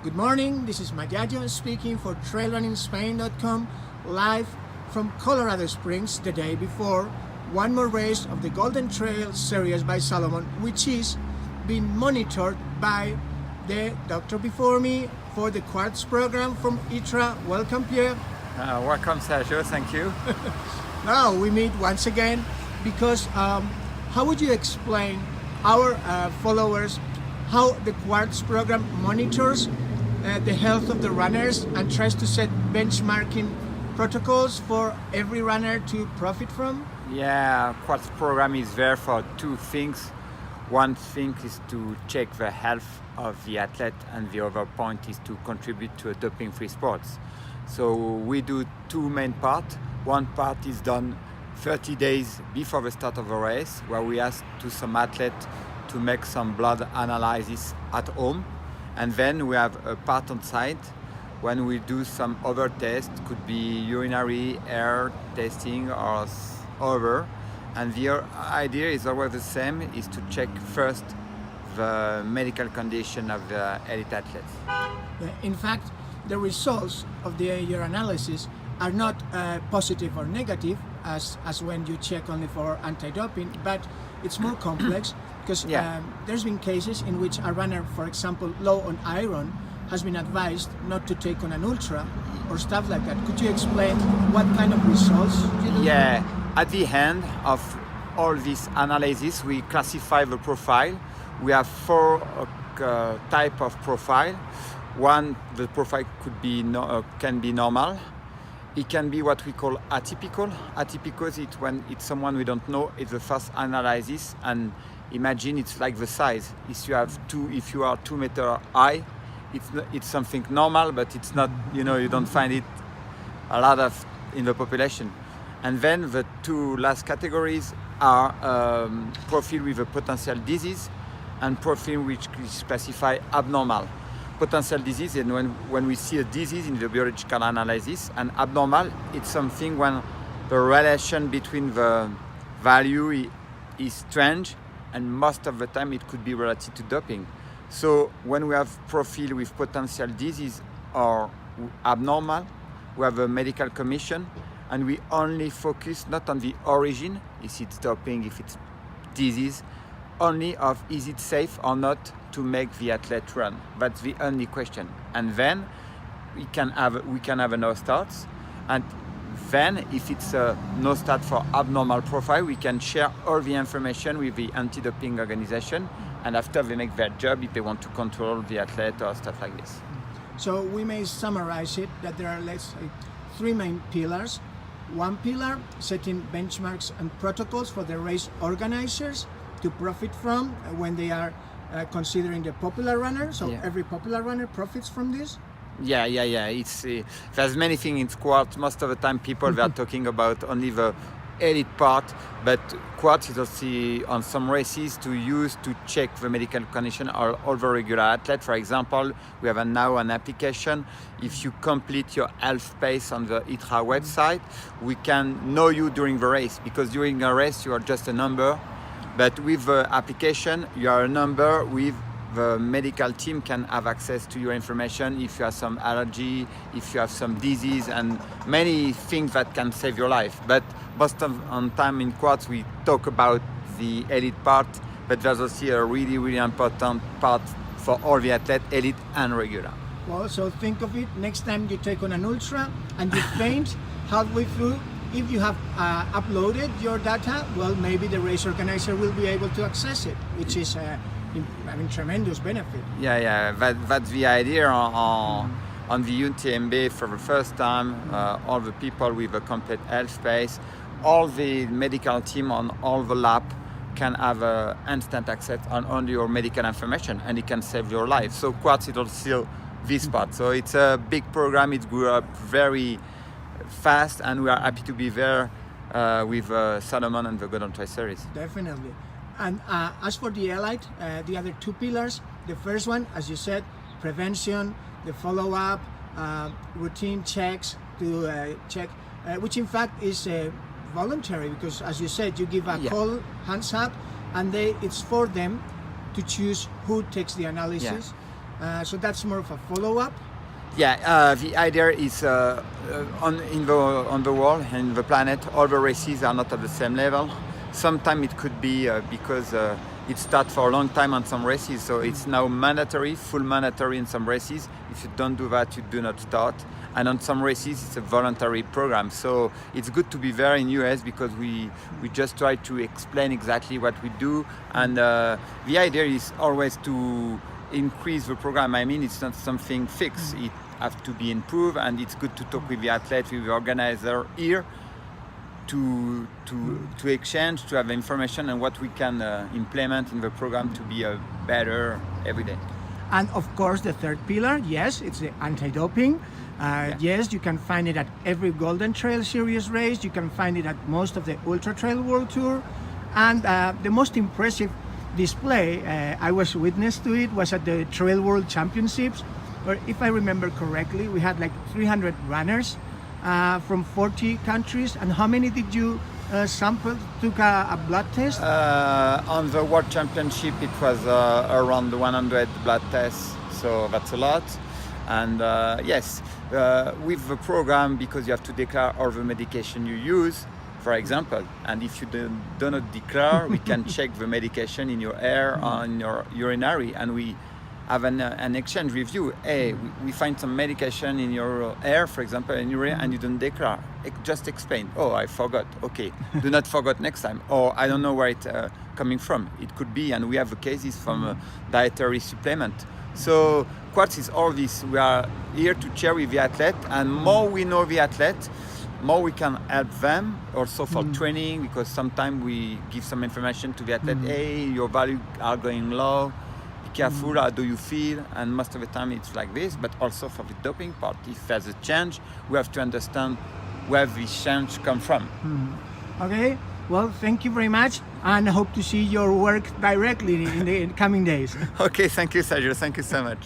Good morning, this is Magadio speaking for trailrunningspain.com, live from Colorado Springs the day before one more race of the Golden Trail series by Sallent, which is being monitored by the doctor before me for the quartz program from ITRA. Welcome, Pierre. Welcome, Sergio. Thank you. Now we meet once again because how would you explain our followers how the quartz program monitors the health of the runners and tries to set benchmarking protocols for every runner to profit from? Yeah, quartz program is there for two things. One thing is to check the health of the athlete, and the other point is to contribute to a doping-free sports. So we do two main parts. One part is done 30 days before the start of the race, where we ask to some athletes to make some blood analysis at home. And then we have a part on site when we do some other tests, could be urinary, air testing or other. And the idea is always the same, is to check first the medical condition of the elite athletes. In fact, the results of your analysis are not positive or negative as when you check only for anti-doping, but it's more complex because there's been cases in which a runner, for example, low on iron, has been advised not to take on an ultra or stuff like that. Could you explain what kind of results you do? Yeah, at the end of all this analysis, we classify the profile. We have four type of profile. One, the profile could be can be normal. It can be what we call atypical. Atypical is when it's someone we don't know. It's the first analysis, and imagine it's like the size. If you are 2 meters high, it's something normal, but it's not. You don't find it a lot of in the population. And then the two last categories are profile with a potential disease and profile which is classified abnormal. Potential disease, and when we see a disease in the biological analysis, and abnormal, it's something when the relation between the value is strange, and most of the time it could be related to doping. So when we have profile with potential disease or abnormal, we have a medical commission, and we only focus not on the origin, if it's doping, if it's disease, only of is it safe or not to make the athlete run. That's the only question. And then we can have a no starts, and then if it's a no start for abnormal profile, we can share all the information with the anti-doping organization, and after they make their job if they want to control the athlete or stuff like this. So we may summarize it that there are, let's say, three main pillars. One pillar, setting benchmarks and protocols for the race organizers to profit from when they are considering the popular runner. So every popular runner profits from this? Yeah. It's there's many things in quartz. Most of the time people they are talking about only the elite part, but quartz is also on some races to use to check the medical condition of all the regular athletes. For example, we have now an application. If you complete your health pace on the ITRA website, we can know you during the race, because during a race you are just a number. But with the application, you are a number. With the medical team can have access to your information if you have some allergy, if you have some disease, and many things that can save your life. But most of the time in quartz we talk about the elite part, but there's also a really, really important part for all the athletes, elite and regular. Well, so think of it, next time you take on an ultra and you faint halfway through, if you have uploaded your data, well, maybe the race organizer will be able to access it, which is tremendous benefit. Yeah, that's the idea on the UTMB. For the first time, all the people with a complete health space, all the medical team on all the lab can have instant access on only your medical information, and it can save your life. So quartz is also this part. So it's a big program. It grew up very fast, and we are happy to be there with Sallent and the Golden Trail series. Definitely. And as for the elite, the other two pillars, the first one, as you said, prevention, the follow-up, routine checks to check, which in fact is voluntary, because as you said, you give a call, hands up, and it's for them to choose who takes the analysis. So that's more of a follow-up. Yeah, the idea is on the world and the planet, all the races are not at the same level. Sometimes it could be because it starts for a long time on some races, so it's now mandatory, full mandatory in some races. If you don't do that, you do not start. And on some races, it's a voluntary program. So it's good to be there in US because we just try to explain exactly what we do. And the idea is always to increase the program. I mean, it's not something fixed. It has to be improved, and it's good to talk with the athlete, with the organizer here, to exchange, to have information on what we can implement in the program to be better every day. And of course, the third pillar, yes, it's the anti-doping. Yes, you can find it at every Golden Trail Series race. You can find it at most of the Ultra Trail World Tour. And the most impressive display, I was witness to it, was at the Trail World Championships, where, if I remember correctly, we had like 300 runners from 40 countries. And how many did you sample, took a blood test? On the World Championship, it was around 100 blood tests, so that's a lot. And yes, with the program, because you have to declare all the medication you use, for example, and if you do not declare, we can check the medication in your air, on your urinary, and we have an exchange with you. Hey, we find some medication in your air, for example, in urine, and you don't declare. Just explain. Oh, I forgot. Okay, do not forget next time. Or I don't know where it's coming from. It could be, and we have cases from dietary supplement. So Quartz is all this. We are here to share with the athlete, and more we know the athlete, more we can help them. Also for training, because sometimes we give some information to the athlete. Hey, your values are going low. Careful, how do you feel? And most of the time it's like this, but also for the doping part, if there's a change, we have to understand where this change comes from. Okay, well, thank you very much, and I hope to see your work directly in the coming days. Okay, thank you, Sergio. Thank you so much.